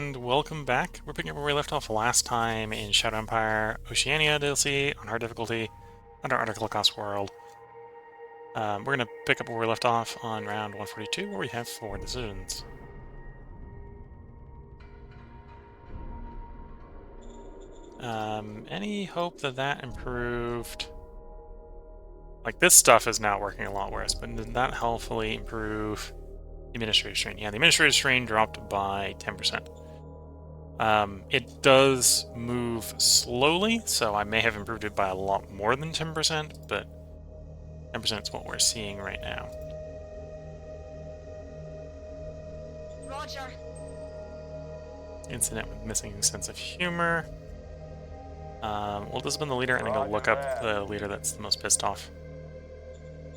and welcome back. We're picking up where we left off last time in Shadow Empire Oceania DLC on hard difficulty under Article Cost World. We're going to pick up where we left off on round 142, where we have 4 decisions. Any hope that that improved? Like, this stuff is now working a lot worse, but did that helpfully improve the administrative strain? Yeah, the administrative strain dropped by 10%. It does move slowly, so I may have improved it by a lot more than 10%, but 10% is what we're seeing right now. Roger. Incident with missing sense of humor. Well, this has been the leader. I think I'll look up the leader that's the most pissed off.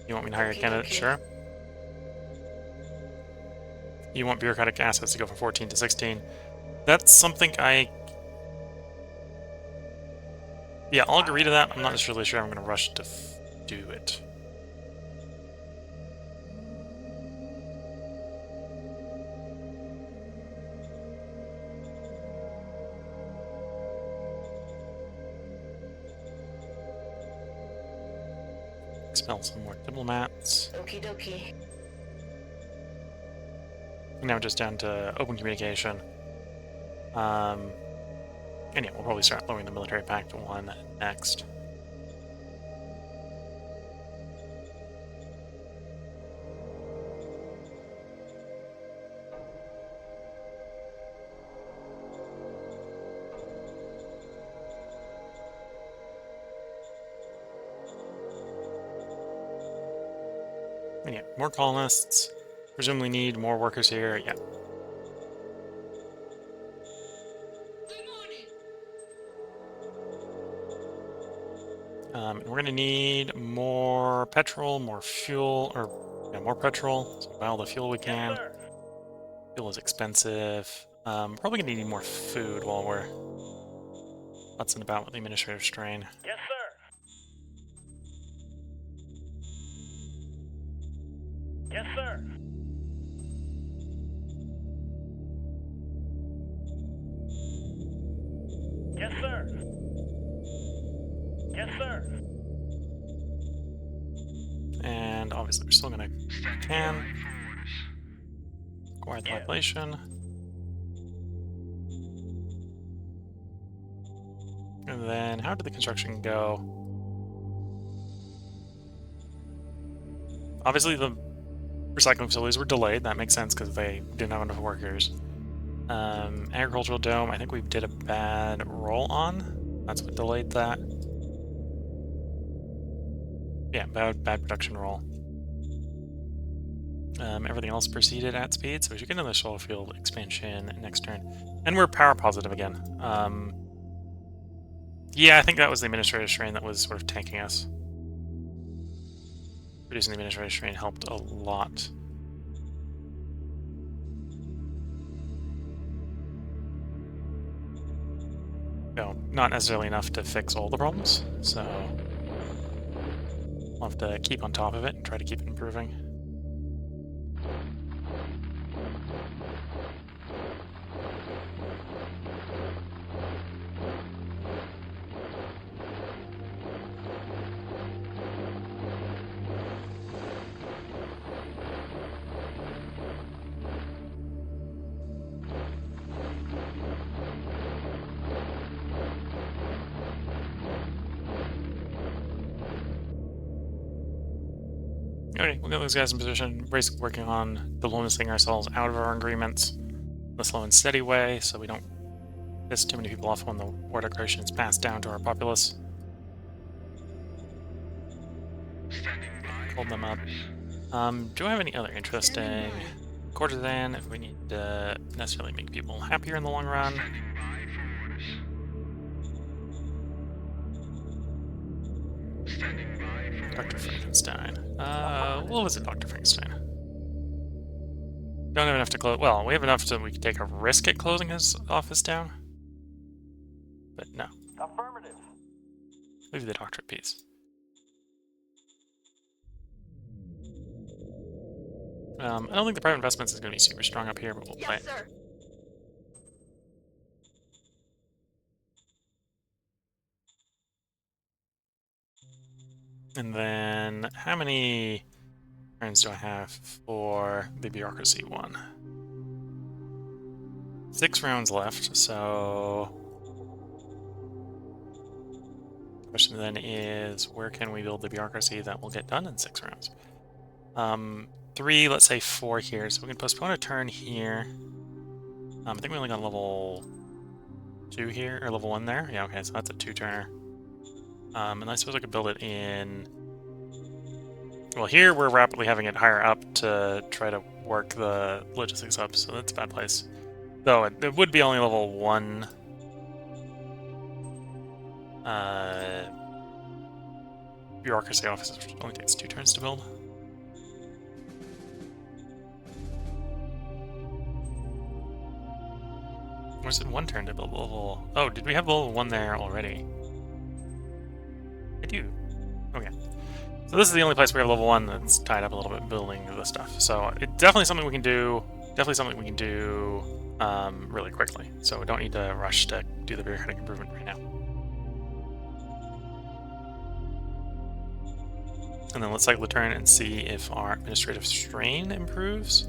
You want me to hire a candidate? Sure. You want bureaucratic assets to go from 14 to 16. That's something yeah, I'll agree to that. I'm not just really sure I'm going to rush to do it. Expel some more diplomats. Okie dokie. Now just down to open communication. And yeah, we'll probably start lowering the military pact to 1 next. And yeah, more colonists. Presumably need more workers here. Yeah. And we're going to need more petrol, more fuel, or yeah, more petrol. So buy all the fuel we can. Yes, Fuel is expensive. Probably going to need more food while we're futzing about with the administrative strain. yes, sir. Yes, sir. Yes, sir. Yes, sir. And obviously we're still going to acquire the population. And then how did the construction go? Obviously the recycling facilities were delayed. That makes sense because they didn't have enough workers. Agricultural dome, I think we did a bad roll on. That's what delayed that. Yeah, bad production roll. Everything else proceeded at speed, so we should get another solar field expansion next turn. And we're power positive again. Yeah, I think that was the administrative strain that was sort of tanking us. Reducing the administrative strain helped a lot. No, not necessarily enough to fix all the problems, so we'll have to keep on top of it and try to keep it improving. Okay, we'll get those guys in position, basically working on diplomacying ourselves out of our agreements in a slow and steady way, so we don't piss too many people off when the war declaration is passed down to our populace. Hold them up. Do I have any other interesting courtesan if we need to necessarily make people happier in the long run? Dr. Frankenstein. We'll visit Dr. Frankenstein. Don't have enough to close. Well, we have enough so we can take a risk at closing his office down. But no. Affirmative. Leave the doctor at peace. I don't think the private investments is going to be super strong up here, but we'll play Yes, it. sir. And then how many turns do I have for the bureaucracy one? 6 rounds left, so the question then is, where can we build the bureaucracy that will get done in 6 rounds? 3, let's say 4 here, so we can postpone a turn here. I think we only got level 2 here, or level 1 there. Yeah, okay, so that's a 2-turner. And I suppose I could build it in... Well, here we're rapidly having it higher up to try to work the logistics up, so that's a bad place. Though it would be only level 1. Bureaucracy offices, which only takes 2 turns to build. Or is it 1 turn to build level... Oh, did we have level 1 there already? I do. Okay. So this is the only place we have level 1 that's tied up a little bit building this stuff. So it's definitely something we can do. Definitely something we can do really quickly. So we don't need to rush to do the bureaucratic improvement right now. And then let's cycle the turn and see if our administrative strain improves.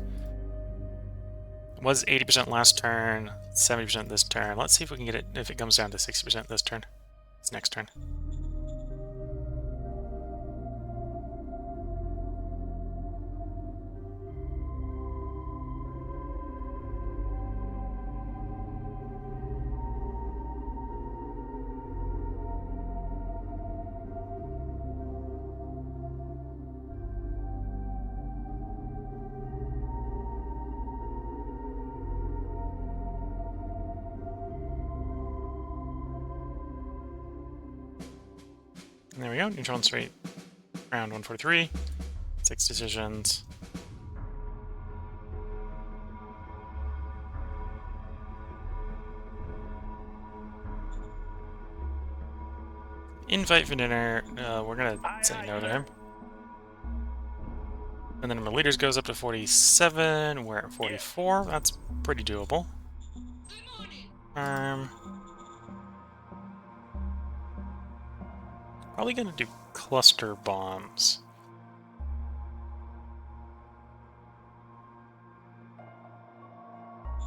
It was 80% last turn, 70% this turn. Let's see if we can get it, if it comes down to 60% this turn. This next turn. And there we go, neutron straight, round 143, 6 decisions. Invite for dinner, we're gonna say no to him. And then my leaders goes up to 47, we're at 44, that's pretty doable. Probably gonna do cluster bombs.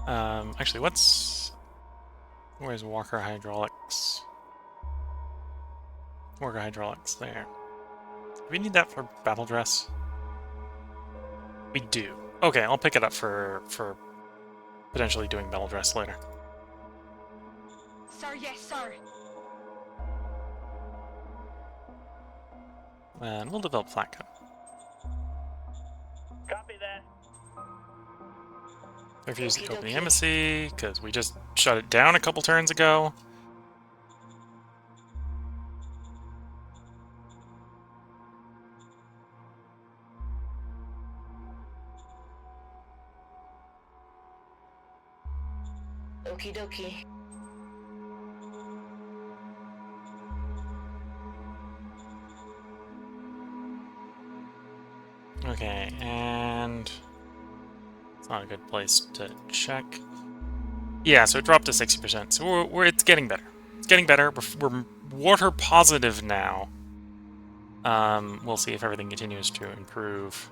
Actually, where's Walker Hydraulics? Walker Hydraulics there. Do we need that for battle dress? We do. Okay, I'll pick it up for potentially doing battle dress later. Sir, yes, sir. And we'll develop flat coat. Copy that. Refuse to open the embassy, because we just shut it down a couple turns ago. Okie dokie. Okay, and it's not a good place to check. Yeah, so it dropped to 60%. So it's getting better. It's getting better. We're water positive now. We'll see if everything continues to improve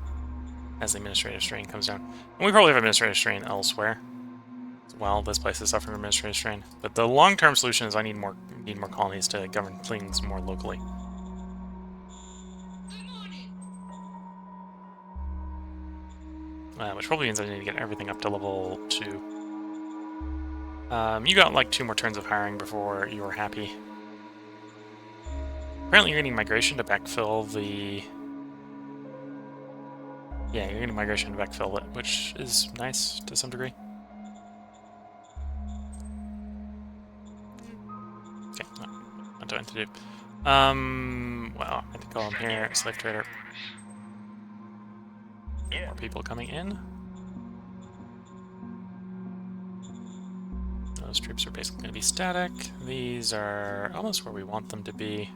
as the administrative strain comes down. And we probably have administrative strain elsewhere as well. This place is suffering from administrative strain. But the long-term solution is I need more colonies to govern things more locally. Which probably means I need to get everything up to level 2. You got like 2 more turns of hiring before you're happy. Apparently you're getting migration to backfill the... Yeah, you're getting migration to backfill it, which is nice to some degree. Okay, not trying to do. Well, I think I'll here, slave trader. More people coming in. Those troops are basically going to be static. These are almost where we want them to be.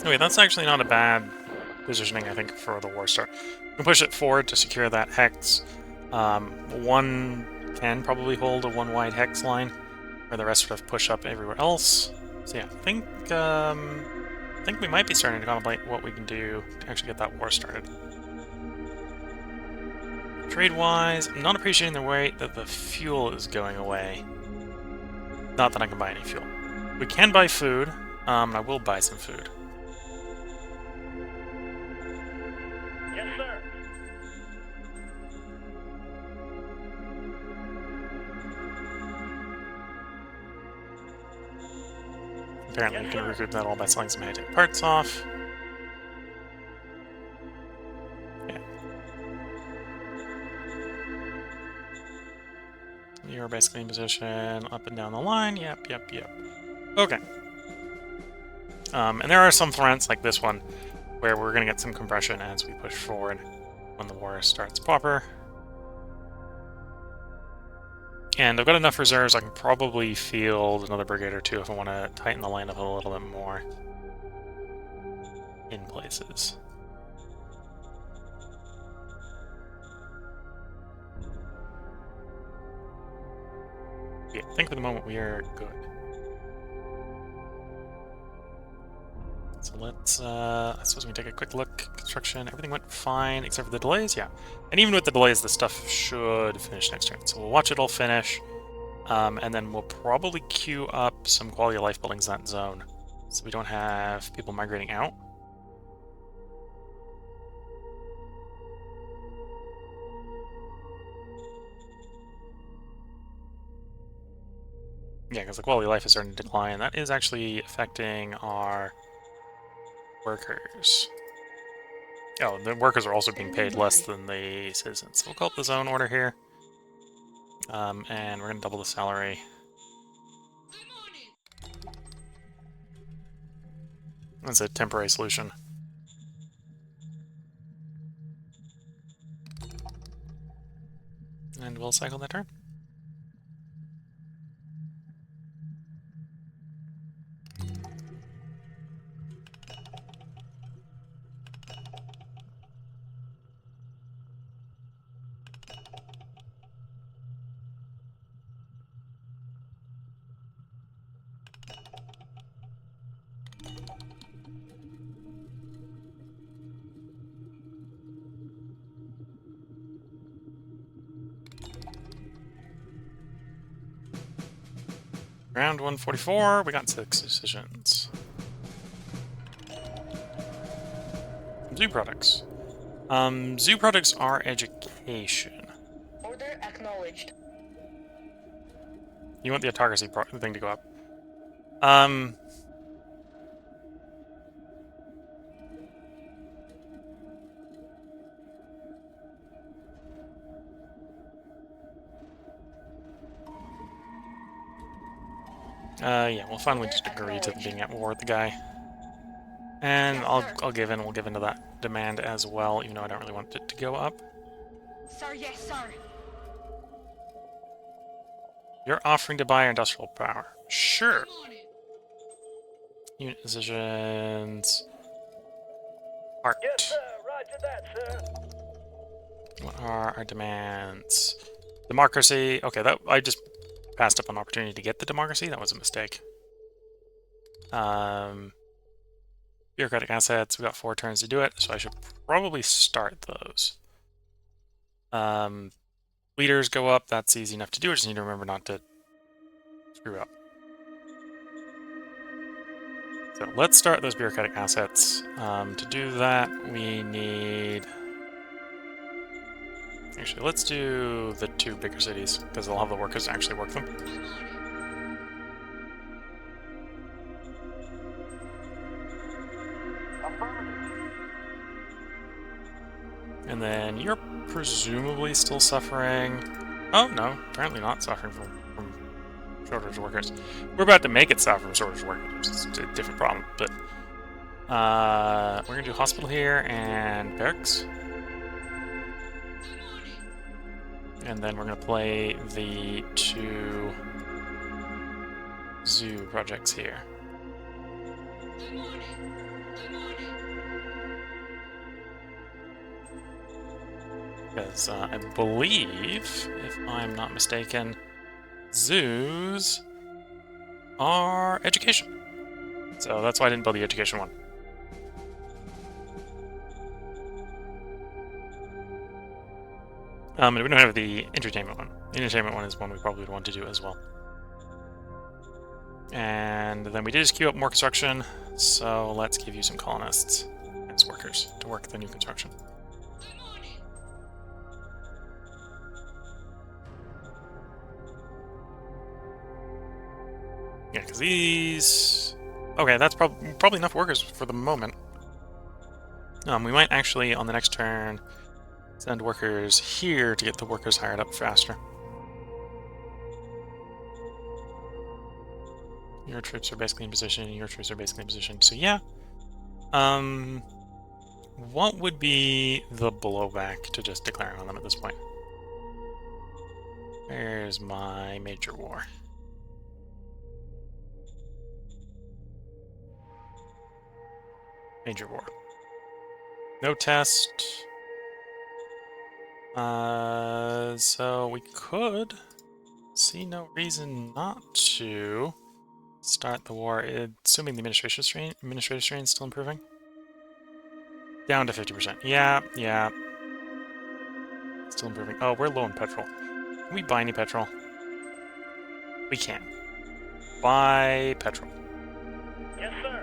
Anyway, that's actually not a bad positioning, I think, for the war start. We can push it forward to secure that hex. One can probably hold a one-wide hex line, where the rest sort of push up everywhere else. So yeah, I think we might be starting to contemplate what we can do to actually get that war started. Trade-wise, I'm not appreciating the way that the fuel is going away. Not that I can buy any fuel. We can buy food. I will buy some food. Yes, sir. Apparently we can recoup that all by selling some high-tech parts off. Yeah. You're basically in position up and down the line. Yep. Okay. And there are some fronts, like this one, where we're going to get some compression as we push forward when the war starts proper. And I've got enough reserves, I can probably field another brigade or two if I want to tighten the line up a little bit more in places. Yeah, I think for the moment we are good. So let's, I suppose we can take a quick look. Construction, everything went fine except for the delays, yeah. And even with the delays, the stuff should finish next turn. So we'll watch it all finish, and then we'll probably queue up some quality of life buildings in that zone, so we don't have people migrating out. Yeah, because the quality of life is starting to decline. That is actually affecting our workers. Oh, the workers are also being paid less than the citizens. So we'll call up the zone order here. And we're going to double the salary. That's a temporary solution. And we'll cycle that turn. Round 144, we got 6 decisions. Zoo products. Zoo products are education. Order acknowledged. You want the autocracy thing to go up. Yeah, we'll finally just agree to being at war with the guy. And I'll give in, we'll give in to that demand as well, even though I don't really want it to go up. Sir, yes, sir. You're offering to buy industrial power. Sure. Unit decisions. Art. Yes, sir. Roger that, sir. What are our demands? Democracy. Okay, that I just passed up an opportunity to get the democracy. That was a mistake. Bureaucratic assets. We got 4 turns to do it, so I should probably start those. Leaders go up. That's easy enough to do. I just need to remember not to screw up. So let's start those bureaucratic assets. To do that, we need... Actually, let's do the 2 bigger cities, because they'll have the workers to actually work them. And then you're presumably still suffering... Oh, no, apparently not suffering from shortage of workers. We're about to make it suffer from shortage of workers, which is a different problem, but... we're going to do hospital here and barracks. And then we're going to play the 2 zoo projects here. Because I believe, if I'm not mistaken, zoos are education. So that's why I didn't build the education one. And we don't have the entertainment one. The entertainment one is one we probably would want to do as well. And then we did just queue up more construction, so let's give you some colonists as workers to work the new construction. Yeah, because these... Okay, that's probably enough workers for the moment. We might actually, on the next turn, send workers here to get the workers hired up faster. Your troops are basically in position, your troops are basically in position. So yeah. What would be the blowback to just declaring on them at this point? Where's my major war? Major war. No test. So we could see no reason not to start the war, assuming the administrative strain is still improving. Down to 50%. Yeah. Still improving. Oh, we're low on petrol. Can we buy any petrol? We can. Buy petrol. Yes, sir.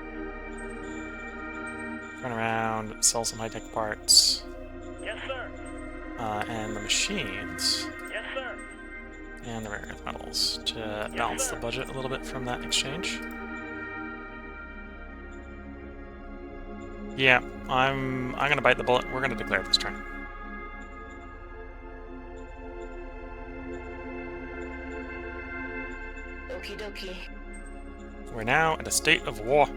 Run around, sell some high-tech parts. Yes, sir. And the machines. Yes, sir. And the rare earth metals to balance the budget a little bit from that exchange. Yeah, I'm gonna bite the bullet. We're gonna declare this turn. Okie dokie. We're now in a state of war.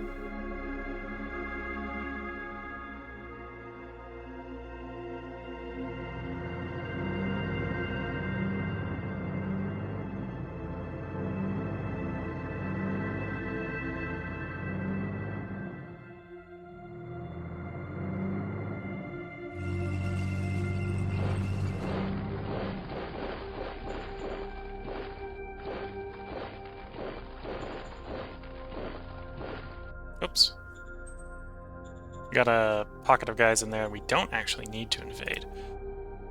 Oops. We got a pocket of guys in there we don't actually need to invade.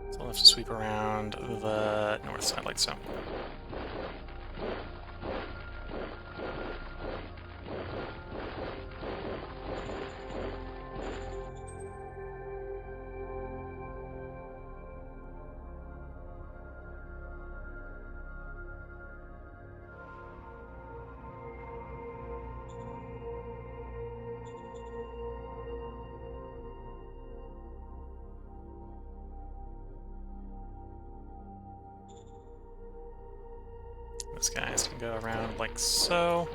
So we'll have to sweep around the north side like so. These guys can go around like so.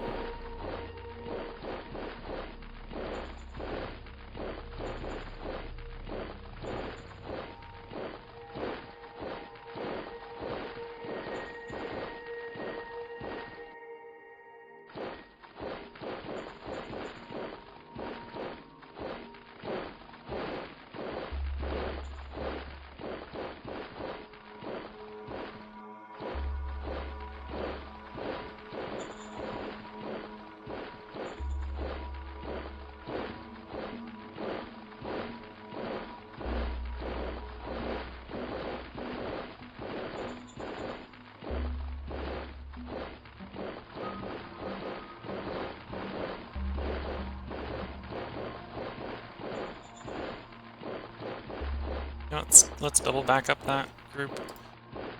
Now let's double back up that group,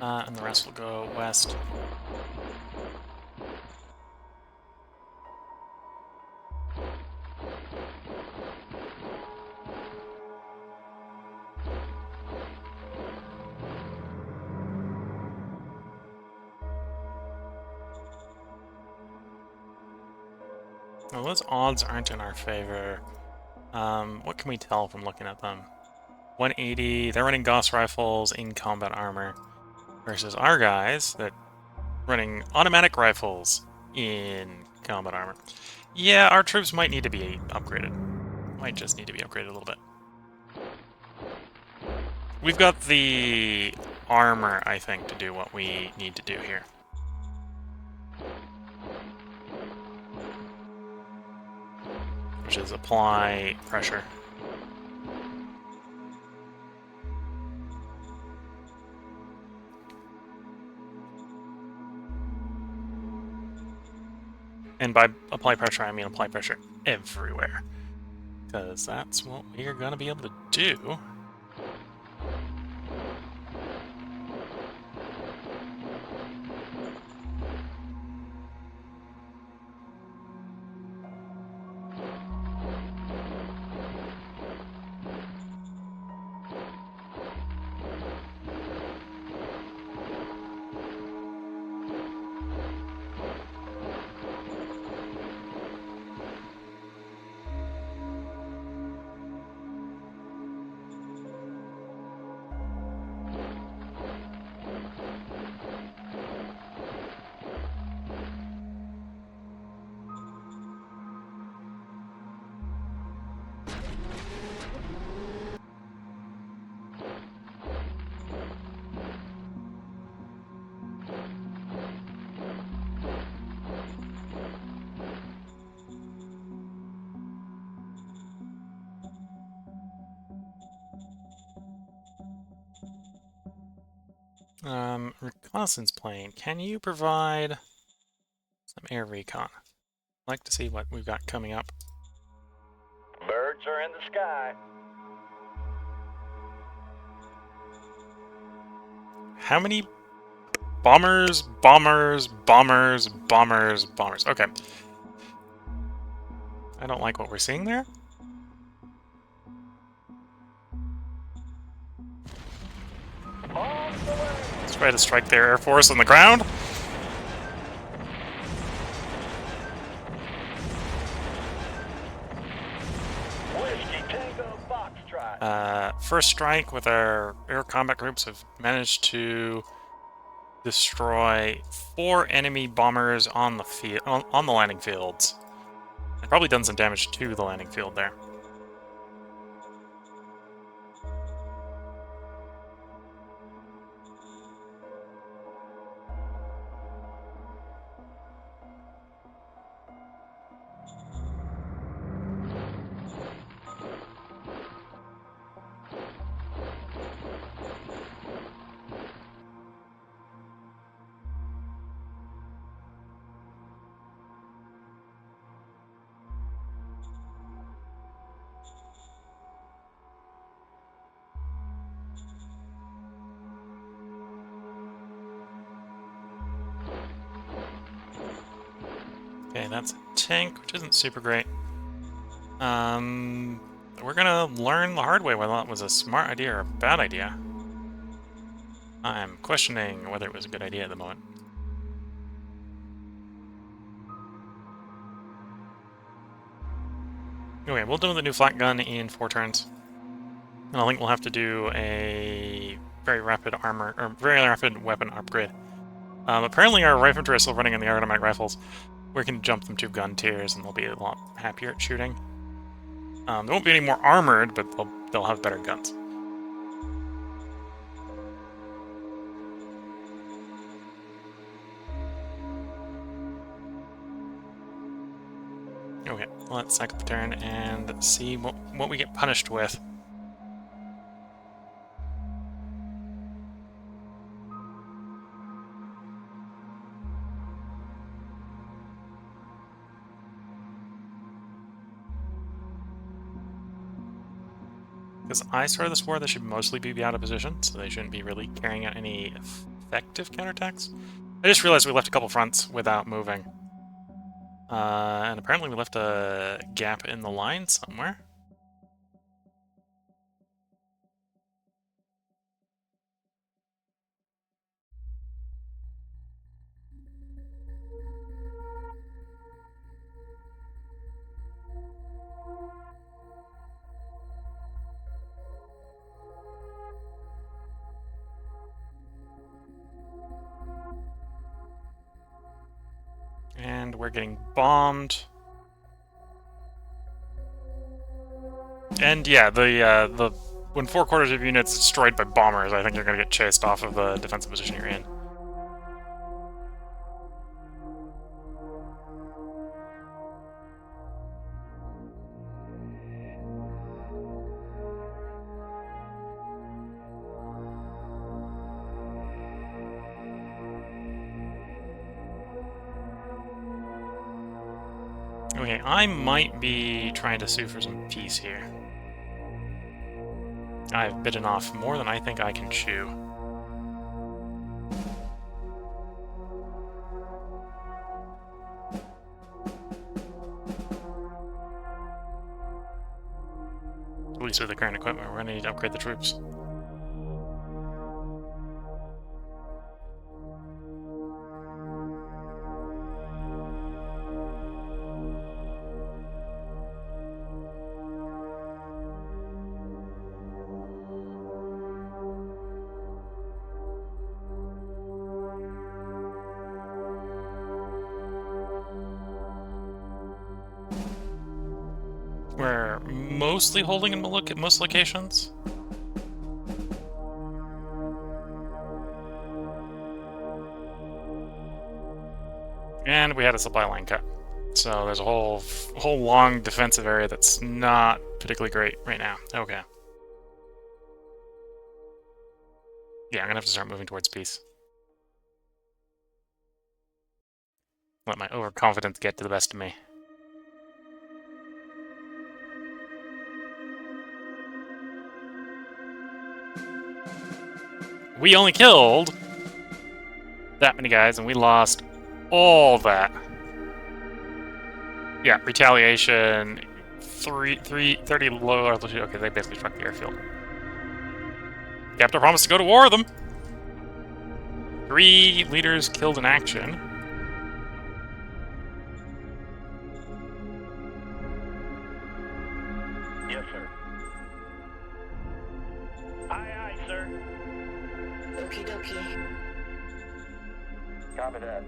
and the rest will go west. Well, those odds aren't in our favor. What can we tell from looking at them? 180, they're running Gauss rifles in combat armor, versus our guys that running automatic rifles in combat armor. Yeah, our troops might need to be upgraded. Might just need to be upgraded a little bit. We've got the armor, I think, to do what we need to do here. Which is apply pressure. And by apply pressure, I mean apply pressure everywhere. Because that's what we are going to be able to do. Reconnaissance plane. Can you provide some air recon? I'd like to see what we've got coming up. Birds are in the sky. How many bombers, bombers, bombers, bombers, bombers? Okay. I don't like what we're seeing there. On the way. Let's try to strike their air force on the ground. Whiskey Tango Foxtrot. First strike with our air combat groups have managed to destroy 4 enemy bombers on the field, on the landing fields. And probably done some damage to the landing field there. Okay, that's a tank, which isn't super great. We're gonna learn the hard way whether that was a smart idea or a bad idea. I'm questioning whether it was a good idea at the moment. Okay, we'll do the new flak gun in 4 turns. And I think we'll have to do a very rapid armor, or very rapid weapon upgrade. Apparently our riflemen are still running in the automatic rifles. We can jump them 2 gun tiers and they'll be a lot happier at shooting. They won't be any more armored, but they'll have better guns. Okay, let's cycle the turn and see what we get punished with. Because I started this war, they should mostly be out of position, so they shouldn't be really carrying out any effective counterattacks. I just realized we left a couple fronts without moving. And apparently we left a gap in the line somewhere. And we're getting bombed. And yeah, the when 4/4 of units destroyed by bombers, I think you're gonna get chased off of the defensive position you're in. Okay, I might be trying to sue for some peace here. I've bitten off more than I think I can chew. At least with the current equipment, we're gonna need to upgrade the troops. We're mostly holding in most locations. And we had a supply line cut. So there's a whole long defensive area that's not particularly great right now. Okay. Yeah, I'm gonna have to start moving towards peace. Let my overconfidence get to the best of me. We only killed that many guys, and we lost all that. Yeah, retaliation, 30 low altitude. Okay, they basically struck the airfield. Captain promised to go to war with them. 3 leaders killed in action. Yes, sir. Aye, aye, sir. Okie dokie. Copy that.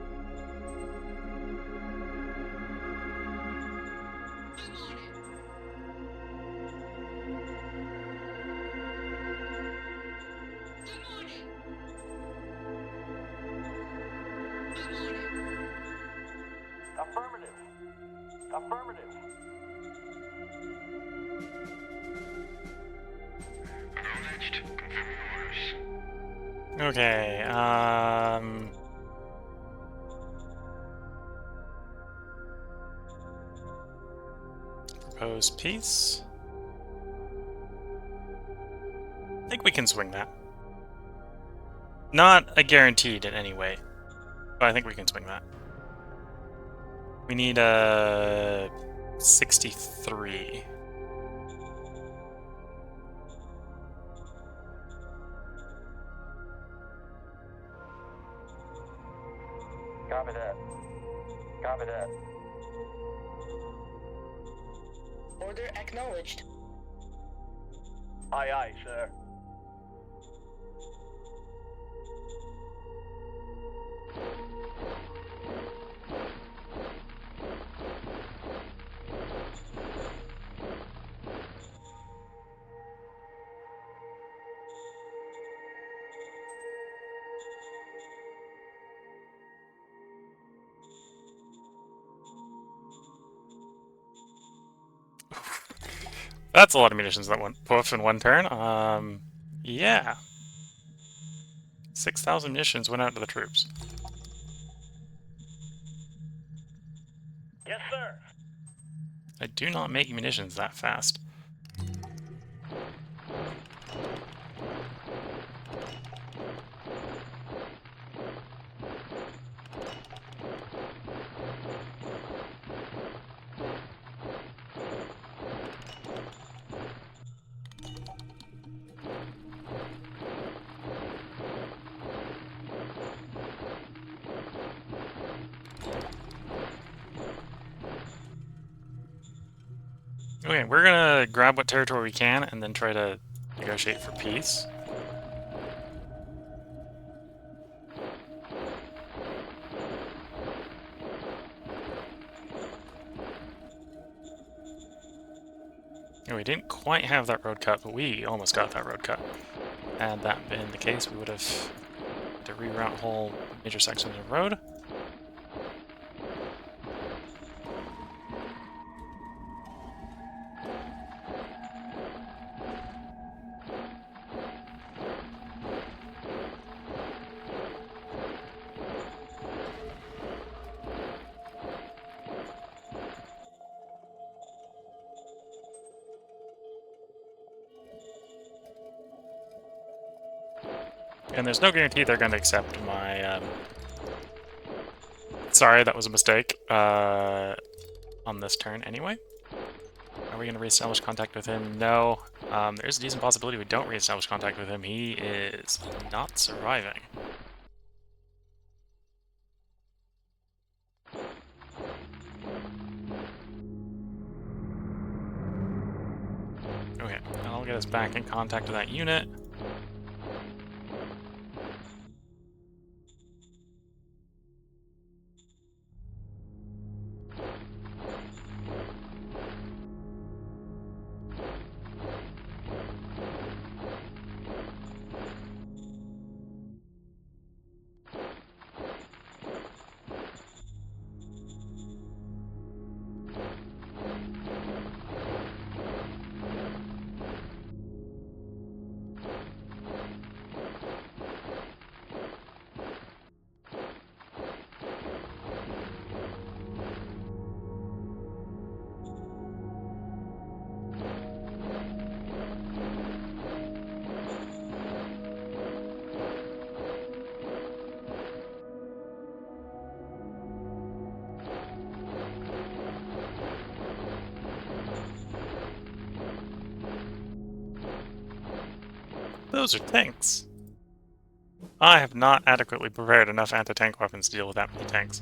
Affirmative. Affirmative. Acknowledged. Confirming orders. Okay, propose peace. I think we can swing that. Not a guaranteed in any way, but I think we can swing that. We need a 63. Copy that. Copy that. Order acknowledged. Aye, aye, sir. That's a lot of munitions that went poof in one turn. Yeah. 6,000 munitions went out to the troops. Yes, sir. I do not make munitions that fast. Okay, we're gonna grab what territory we can and then try to negotiate for peace. And we didn't quite have that road cut, but we almost got that road cut. Had that been the case, we would have had to reroute whole major sections of road. And there's no guarantee they're going to accept my, sorry, that was a mistake, on this turn anyway. Are we going to reestablish contact with him? No. There's a decent possibility we don't reestablish contact with him. He is not surviving. Okay, that'll get us back in contact with that unit. Those are tanks. I have not adequately prepared enough anti-tank weapons to deal with that many tanks.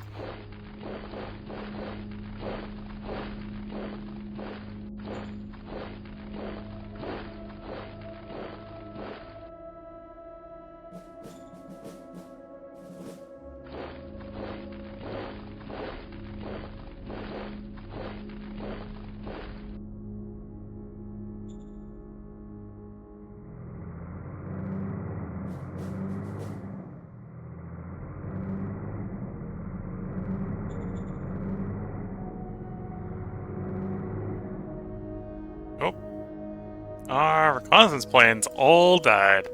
Oh. Our reconnaissance planes all died.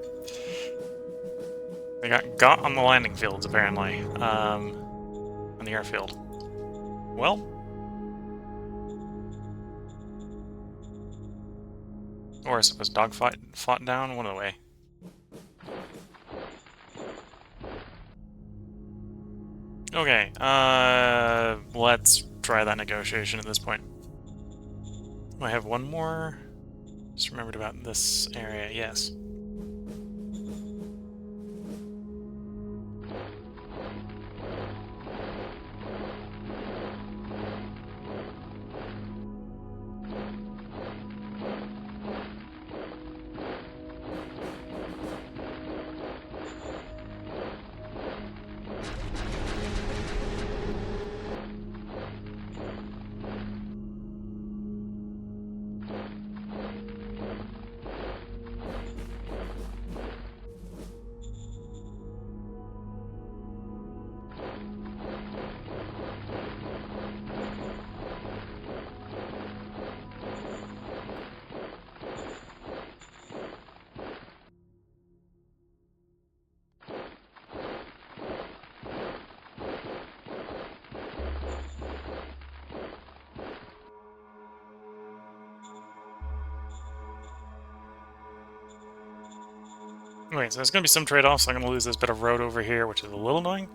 They got on the landing fields, apparently. On the airfield. Well. Or I suppose dogfight fought down, one away. Okay, let's try that negotiation at this point. I have one more. Just remembered about this area, yes. Okay, so there's going to be some trade-offs. I'm going to lose this bit of road over here, which is a little annoying.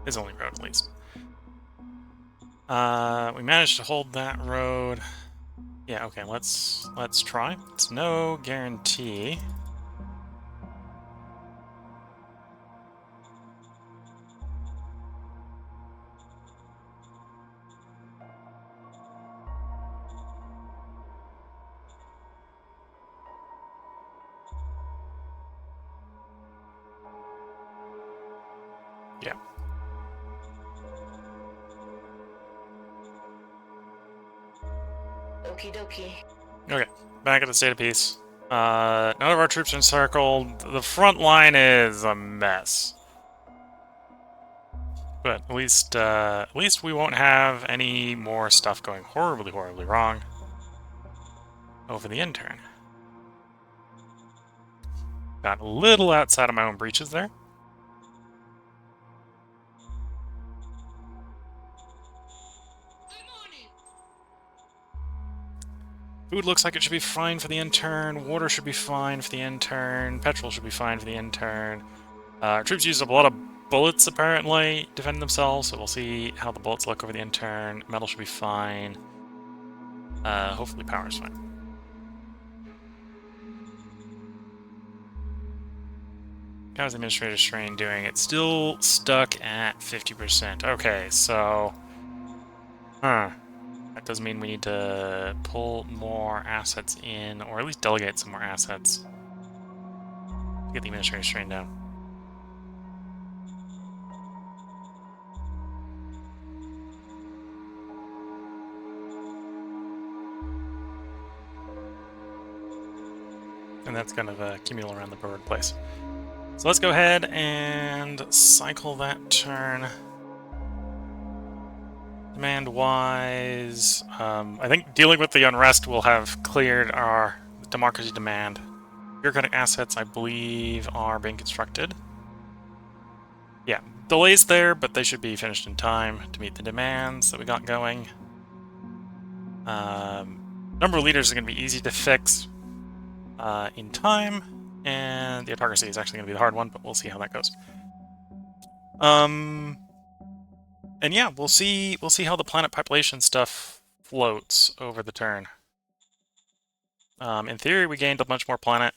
It's only road, at least. We managed to hold that road. Yeah, okay, let's try. It's no guarantee. Yeah. Okie dokie. Okay, back at the state of peace. None of our troops are encircled. The front line is a mess. But at least we won't have any more stuff going horribly, horribly wrong over the intern. Got a little outside of my own breaches there. Food looks like it should be fine for the intern. Water should be fine for the intern. Petrol should be fine for the intern. Troops used up a lot of bullets, apparently, defending themselves, so we'll see how the bullets look over the intern. Metal should be fine. Hopefully power's fine. How's the administrative strain doing? It's still stuck at 50%. Okay, so... That does mean we need to pull more assets in, or at least delegate some more assets to get the administrative strain down. And that's kind of accumulate around the bird place. So let's go ahead and cycle that turn. Demand-wise, I think dealing with the unrest will have cleared our democracy demand. Bureaucratic assets, I believe, are being constructed. Yeah, delays there, but they should be finished in time to meet the demands that we got going. Number of leaders is going to be easy to fix in time, and the autocracy is actually going to be the hard one, but we'll see how that goes. And yeah, we'll see how the planet population stuff floats over the turn. In theory, we gained a bunch more planet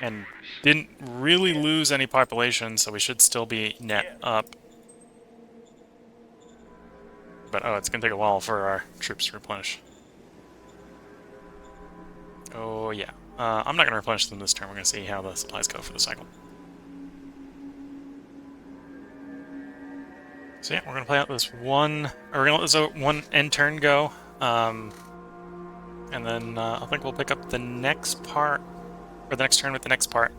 and didn't really lose any population, so we should still be net up. But oh, it's gonna take a while for our troops to replenish. Oh yeah, I'm not gonna replenish them this turn. We're gonna see how the supplies go for the cycle. So yeah, we're gonna play out this one, or we're gonna let this one end turn go, and then I think we'll pick up the next part, or the next turn with the next part.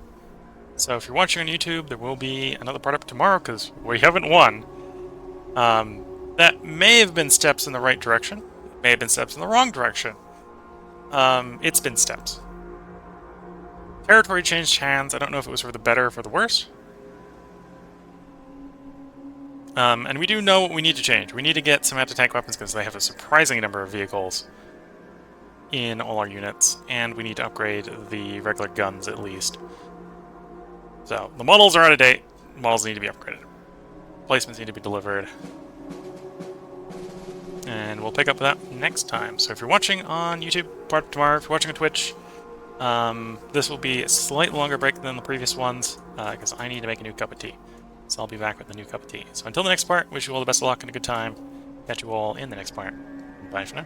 So if you're watching on YouTube, there will be another part up tomorrow because we haven't won. That may have been steps in the right direction, may have been steps in the wrong direction. It's been steps. Territory changed hands. I don't know if it was for the better or for the worse. And we do know what we need to change. We need to get some anti-tank weapons because they have a surprising number of vehicles in all our units, and we need to upgrade the regular guns at least. So, the models are out of date. Models need to be upgraded. Placements need to be delivered. And we'll pick up that next time. So if you're watching on YouTube, part tomorrow. If you're watching on Twitch, this will be a slightly longer break than the previous ones, because I need to make a new cup of tea. So I'll be back with a new cup of tea. So until the next part, wish you all the best of luck and a good time. Catch you all in the next part. Bye for now.